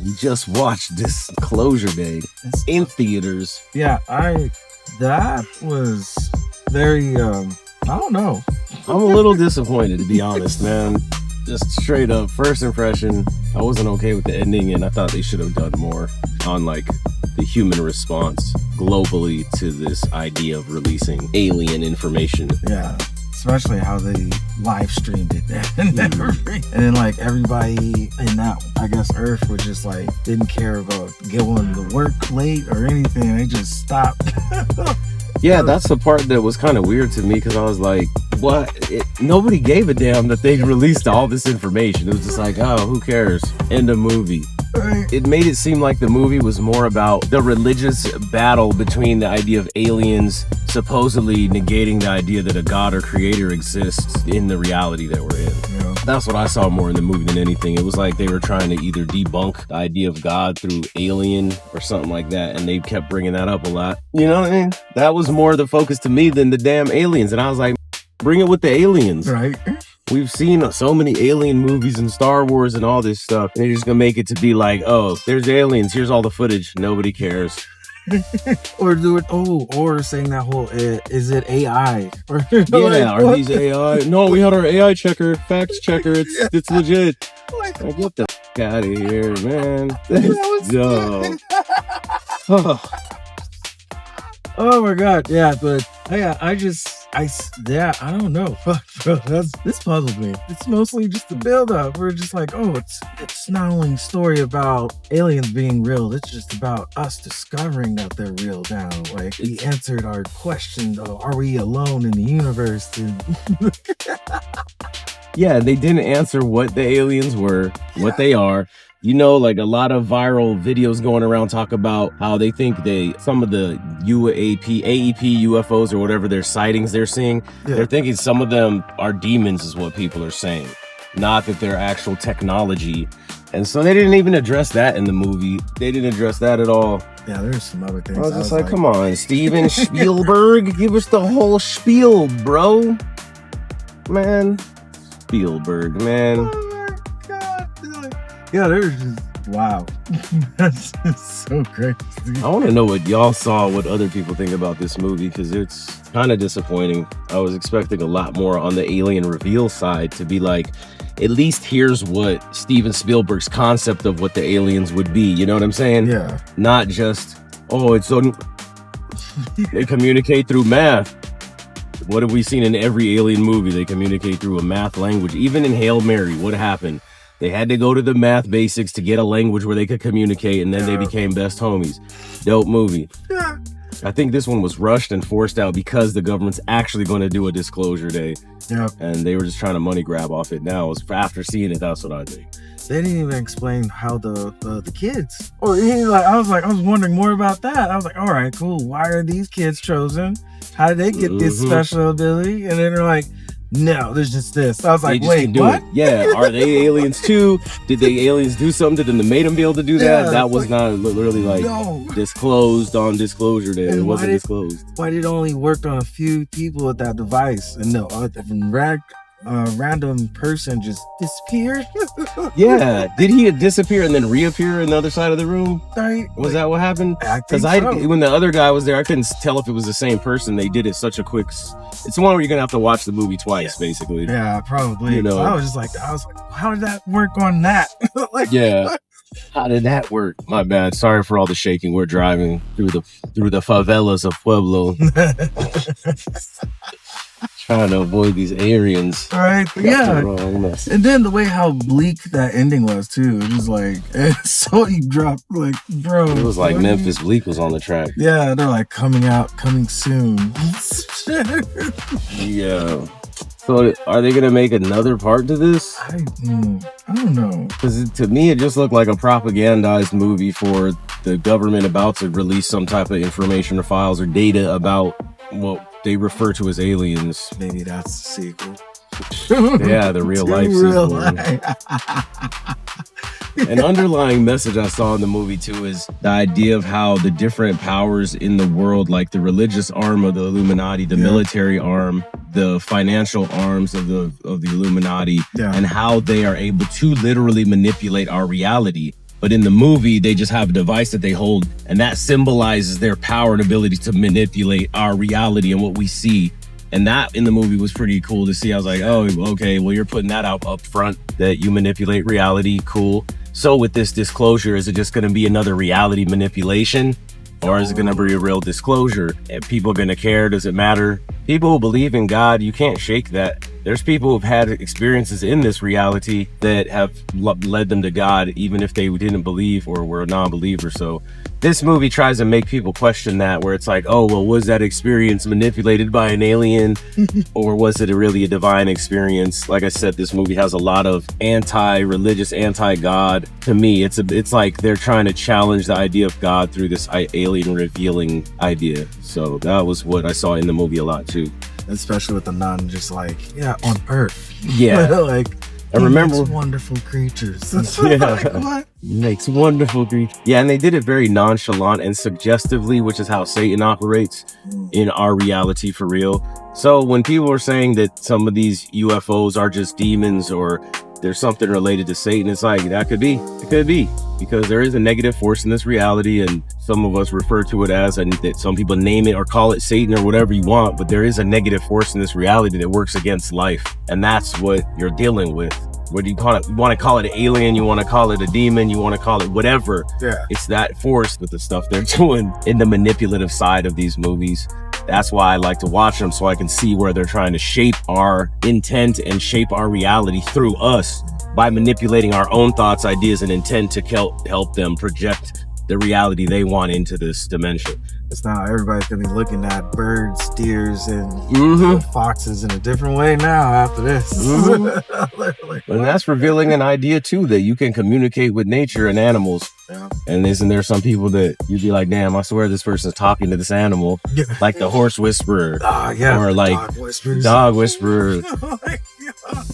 we just watched Disclosure Day in theaters. Yeah, that was very, I don't know. I'm a little disappointed, to be honest, man. Just straight up, first impression, I wasn't okay with the ending, and I thought they should have done more on, like, the human response globally to this idea of releasing alien information. Yeah, especially how they live streamed it and everything. And then, like, everybody in that, I guess, Earth was just, like, didn't care about going to work late or anything. They just stopped. Yeah, that's the part that was kind of weird to me, because I was like, what? Nobody gave a damn that they released all this information. It was just like, oh, who cares? End of movie. Right. It made it seem like the movie was more about the religious battle between the idea of aliens supposedly negating the idea that a god or creator exists in the reality that we're in. Yeah. That's what I saw more in the movie than anything. It was like they were trying to either debunk the idea of God through alien or something like that, and they kept bringing that up a lot. You know what I mean? That was more the focus to me than the damn aliens. And I was like, bring it with the aliens. Right. We've seen so many alien movies and Star Wars and all this stuff. And they're just gonna make it to be like, oh, there's aliens. Here's all the footage. Nobody cares. Or do it. Or saying that whole, is it AI? Or, yeah, are these AI? No, we had our AI checker, facts checker. It's legit. Like, get the out of here, man. Yo. Oh my God. Yeah, but yeah, I don't know. Fuck, bro. This puzzled me. It's mostly just the build up. We're just like, oh, it's not only a story about aliens being real, it's just about us discovering that they're real now. Like, we answered our question, are we alone in the universe? Yeah, they didn't answer what the aliens were, what they are. You know, like a lot of viral videos going around talk about how they think some of the AEP UFOs or whatever their sightings they're seeing, they're thinking some of them are demons is what people are saying, not that they're actual technology. And so they didn't even address that in the movie. They didn't address that at all. Yeah, there's some other things. I was just like, come on, Steven Spielberg, give us the whole spiel, bro. Man, Spielberg, man. Yeah, there's just, wow. That's just so crazy. I want to know what y'all saw, what other people think about this movie, because it's kind of disappointing. I was expecting a lot more on the alien reveal side to be like, at least here's what Steven Spielberg's concept of what the aliens would be. You know what I'm saying? Yeah. Not just, they communicate through math. What have we seen in every alien movie? They communicate through a math language. Even in Hail Mary, what happened? They had to go to the math basics to get a language where they could communicate, and then they became best homies. Dope movie. Yeah. I think this one was rushed and forced out because the government's actually going to do a disclosure day. Yeah. And they were just trying to money grab off it now. After seeing it, that's what I think. They didn't even explain how the kids. I was wondering more about that. I was like, all right, cool. Why are these kids chosen? How did they get this special ability? And then they're like, no, there's just this. I was like, wait, what? Yeah, are they aliens too? Did the aliens do something to them that made them be able to do that? Yeah, that was not literally disclosed on Disclosure Day. It wasn't disclosed. Why did it only work on a few people with that device? And no, random person just disappeared? Yeah, did he disappear and then reappear in the other side of the room? Right. Was that what happened? Because when the other guy was there, I couldn't tell if it was the same person. They did it such a quick. It's one where you're gonna have to watch the movie twice, basically. Yeah, probably. You know, I was like, how did that work on that? Yeah. How did that work? My bad. Sorry for all the shaking. We're driving through the favelas of Pueblo. Trying to avoid these aliens. Right. Yeah. And then the way how bleak that ending was too. It was like, so you dropped like, bro. It was like Memphis Bleak was on the track. Yeah, they're like coming soon. Yeah. So are they gonna make another part to this? I don't know. Because to me, it just looked like a propagandized movie for the government about to release some type of information or files or data about what they refer to as aliens. Maybe that's the sequel. Yeah, the real life sequel. An underlying message I saw in the movie too is the idea of how the different powers in the world, like the religious arm of the Illuminati, the military arm, the financial arms of the Illuminati, and how they are able to literally manipulate our reality. But in the movie, they just have a device that they hold, and that symbolizes their power and ability to manipulate our reality and what we see. And that in the movie was pretty cool to see. I was like, oh, okay, well, you're putting that out up front, that you manipulate reality. Cool. So with this disclosure, is it just going to be another reality manipulation? Or is it going to be a real disclosure? And people going to care? Does it matter? People who believe in God, you can't shake that. There's people who've had experiences in this reality that have led them to God, even if they didn't believe or were a non-believer. So this movie tries to make people question that, where it's like, oh, well, was that experience manipulated by an alien? Or was it really a divine experience? Like I said, this movie has a lot of anti-religious, anti-God. To me, it's like they're trying to challenge the idea of God through this alien revealing idea. So that was what I saw in the movie a lot too. Especially with the nun, just like, yeah, on Earth. Yeah. Like, I remember makes wonderful creatures. Yeah. Like, what? Makes wonderful creatures. Yeah, and they did it very nonchalant and suggestively, which is how Satan operates in our reality for real. So when people are saying that some of these UFOs are just demons or there's something related to Satan, it's like, that could be. It could be. Because there is a negative force in this reality, and some of us refer to it as, and that some people name it or call it Satan or whatever you want, but there is a negative force in this reality that works against life. And that's what you're dealing with. What do you call it? You want to call it an alien, you want to call it a demon, you want to call it whatever. Yeah. It's that force with the stuff they're doing in the manipulative side of these movies. That's why I like to watch them, so I can see where they're trying to shape our intent and shape our reality through us by manipulating our own thoughts, ideas, and intent to help them project the reality they want into this dimension. It's now everybody's gonna be looking at birds, deers, and foxes in a different way now after this. And that's revealing an idea too, that you can communicate with nature and animals. Yeah. And isn't there some people that you'd be like, damn, I swear this person's talking to this animal, like the horse whisperer, or like dog whisperer.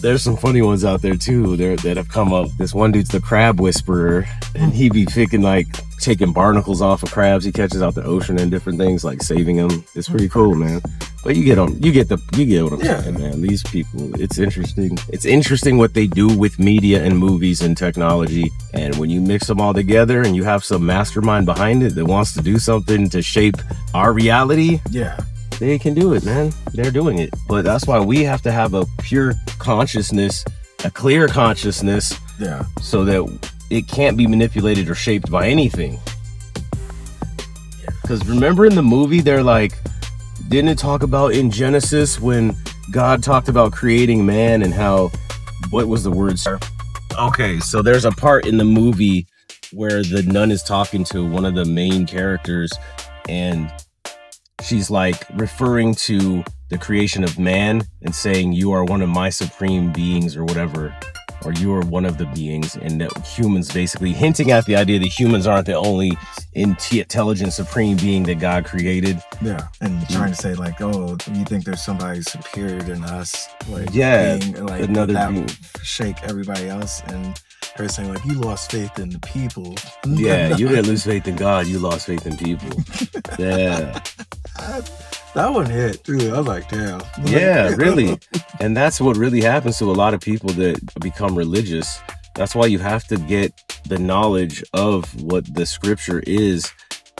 There's some funny ones out there too that have come up. This one dude's the crab whisperer, and he be taking barnacles off of crabs he catches out the ocean and different things, like saving them. It's pretty cool, man. But you get what I'm saying, man. These people, it's interesting. It's interesting what they do with media and movies and technology. And when you mix them all together and you have some mastermind behind it that wants to do something to shape our reality, they can do it, man. They're doing it. But that's why we have to have a pure consciousness, a clear consciousness, so that it can't be manipulated or shaped by anything. Because remember in the movie, they're like, didn't it talk about in Genesis when God talked about creating man and how, what was the word, sir? Okay, so there's a part in the movie where the nun is talking to one of the main characters, and she's like referring to the creation of man and saying, you are one of my supreme beings or whatever, or you are one of the beings, and that humans, basically hinting at the idea that humans aren't the only intelligent supreme being that God created. Yeah, and trying to say like, oh, you think there's somebody superior than us? Like, being, like another that being. Would shake everybody else, and her saying like, you lost faith in the people. Yeah, you didn't lose faith in God, you lost faith in people. Yeah. That one hit too. I was like, damn. Yeah, really. And that's what really happens to a lot of people that become religious. That's why you have to get the knowledge of what the scripture is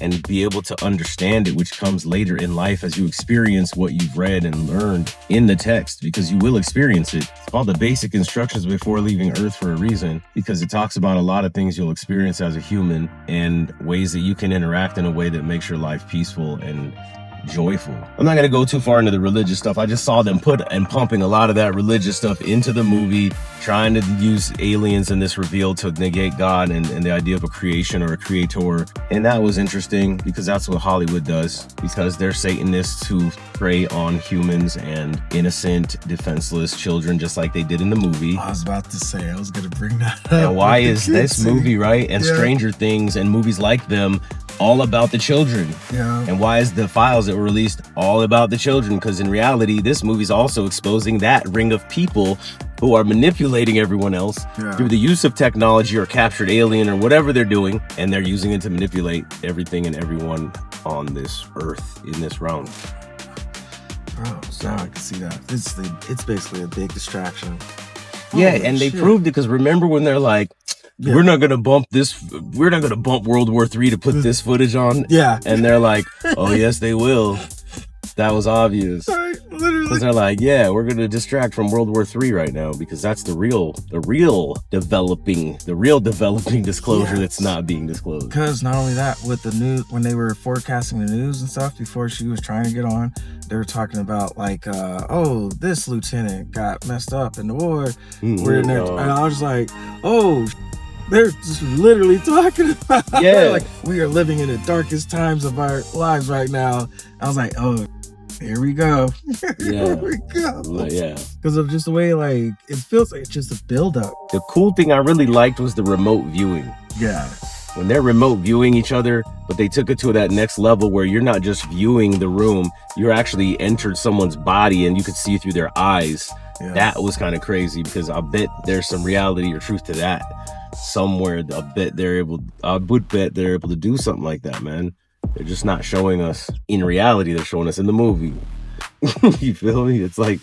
and be able to understand it, which comes later in life as you experience what you've read and learned in the text, because you will experience it. It's called the basic instructions before leaving Earth for a reason, because it talks about a lot of things you'll experience as a human and ways that you can interact in a way that makes your life peaceful and joyful. I'm not gonna go too far into the religious stuff. I just saw them pumping a lot of that religious stuff into the movie, trying to use aliens in this reveal to negate God and the idea of a creation or a creator. And that was interesting because that's what Hollywood does, because they're Satanists who prey on humans and innocent, defenseless children, just like they did in the movie. I was about to say, I was gonna bring that up. And why is this movie, right, and Stranger Things and movies like them all about the children? And why is The Files that were released all about the children? Because in reality, this movie's also exposing that ring of people who are manipulating everyone else through the use of technology or captured alien or whatever they're doing, and they're using it to manipulate everything and everyone on this earth, in this realm. Bro, so I can see that. It's basically a big distraction. Yeah, and they proved it, because remember when they're like, Yeah. We're not gonna bump World War III to put this footage on. Yeah. And they're like, oh yes, they will. That was obvious. Right, literally. Because they're like, yeah, we're gonna distract from World War III right now because that's the real developing disclosure that's not being disclosed. Because not only that, with the news, when they were forecasting the news and stuff before she was trying to get on, they were talking about like, oh, this lieutenant got messed up in the war. We're in there, and I was like, oh. They're just literally talking about like we are living in the darkest times of our lives right now. I was like, oh, here we go. Here we go. Yeah. Because of just the way like it feels like it's just a buildup. The cool thing I really liked was the remote viewing. Yeah. When they're remote viewing each other, but they took it to that next level where you're not just viewing the room, you're actually entered someone's body and you could see through their eyes. Yeah. That was kind of crazy because I bet there's some reality or truth to that. Somewhere I would bet they're able to do something like that, man. They're just not showing us in reality, they're showing us in the movie. You feel me? It's like,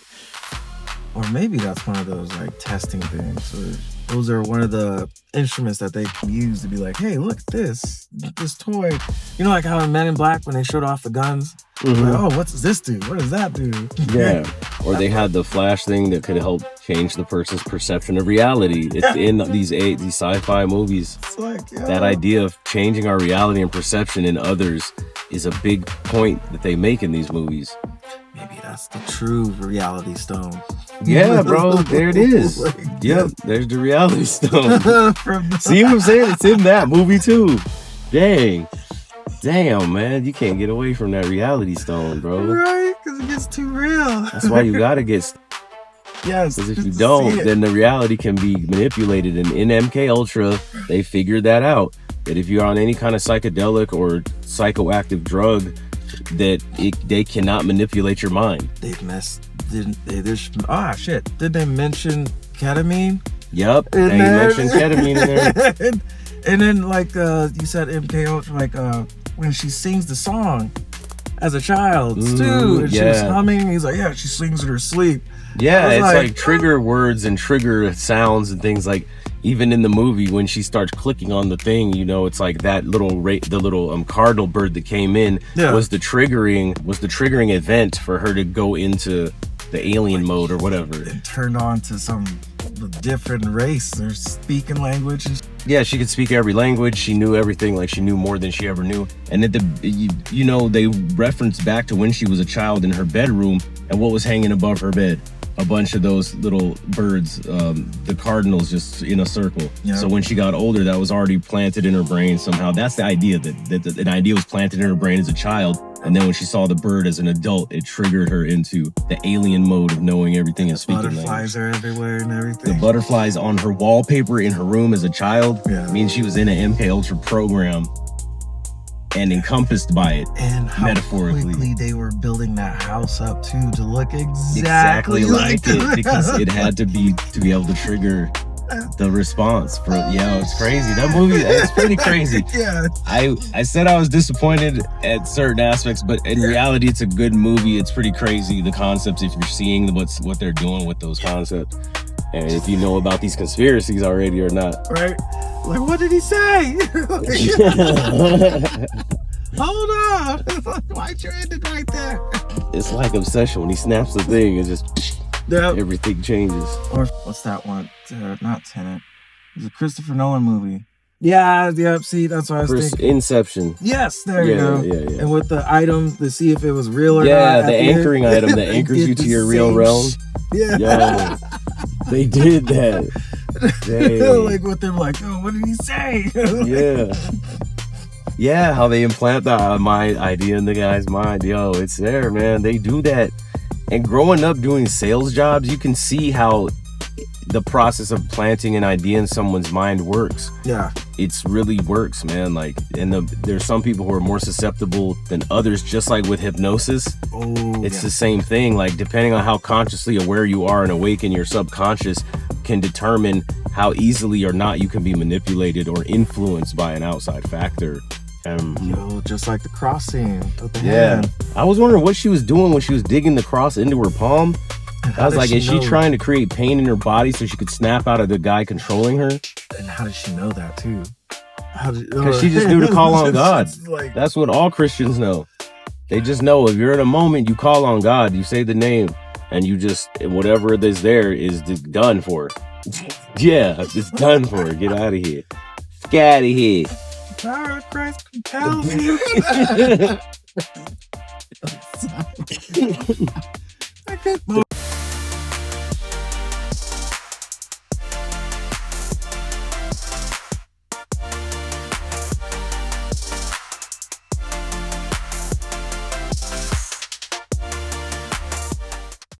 or maybe that's one of those like testing things, or those are one of the instruments that they can use to be like, hey, look at this toy. You know, like how in Men in Black when they showed off the guns, like, oh, what's this do? What does that do? Yeah. Or they had the flash thing that could help change the person's perception of reality. It's in these sci-fi movies. It's like, that idea of changing our reality and perception in others is a big point that they make in these movies. Maybe that's the true reality stone. Yeah, bro, there it is. Yep, there's the reality stone. See what I'm saying? It's in that movie too. Damn, man, you can't get away from that reality stone, bro. Right, because it gets too real. That's why you gotta get. Yes. Because if you don't, then the reality can be manipulated. And in MK Ultra, they figured that out. That if you're on any kind of psychedelic or psychoactive drug, that they cannot manipulate your mind. They've messed. Didn't they? Shit. Did they mention ketamine? Yep. They mentioned ketamine in there. And then, like you said, MK Ultra, like when she sings the song as a child too, and she was humming. He's like, yeah, she sings in her sleep. Yeah, it's like trigger words and trigger sounds and things. Like even in the movie when she starts clicking on the thing, you know, it's like that the little cardinal bird that came in was the triggering event for her to go into the alien mode or whatever. And turned on to some different race. They're speaking language. Yeah, she could speak every language. She knew everything. Like she knew more than she ever knew. And they reference back to when she was a child in her bedroom and what was hanging above her bed. A bunch of those little birds, the cardinals, just in a circle. Yep. So when she got older, that was already planted in her brain somehow. That's the idea, that an idea was planted in her brain as a child. And then when she saw the bird as an adult, it triggered her into the alien mode of knowing everything and speaking language. Butterflies are everywhere and everything. The butterflies on her wallpaper in her room as a child means she was in an MK Ultra program and encompassed by it, and how metaphorically. Quickly they were building that house up too to look exactly like it because it had to be able to trigger the response. It's crazy. That movie, it's pretty crazy. Yeah. I said I was disappointed at certain aspects, but in reality, it's a good movie. It's pretty crazy, the concepts, if you're seeing what they're doing with those concepts. And if you know about these conspiracies already or not. Right. Like, what did he say? Hold on. Why'd you end it right there? It's like Obsession. When he snaps the thing, it's just everything changes. Or what's that one? Not Tenet. It's a Christopher Nolan movie. Yeah, see, that's what I was thinking. Inception. Yes, there you go. Yeah. And with the item to see if it was real or not. Yeah, the anchoring item that anchors you to your real realm. Yeah. Yo, they did that. Like what they're like, oh, what did he say? Yeah, how they implant the my idea in the guy's mind. Yo, it's there, man. They do that. And growing up doing sales jobs, you can see how the process of planting an idea in someone's mind works. Yeah. It's really works, man. Like, and there's some people who are more susceptible than others, just like with hypnosis. It's the same thing. Like, depending on how consciously aware you are and awake in your subconscious can determine how easily or not you can be manipulated or influenced by an outside factor. Just like the cross scene with the hand. I was wondering what she was doing when she was digging the cross into her palm. I was like, is she trying to create pain in her body so she could snap out of the guy controlling her? And how did she know that too? Because she just knew to call on God. That's what all Christians know. They just know if you're in a moment, you call on God, you say the name, and you just, whatever it is there is done for. Yeah, it's done for. Get out of here. Get out of here. The power of Christ compels you.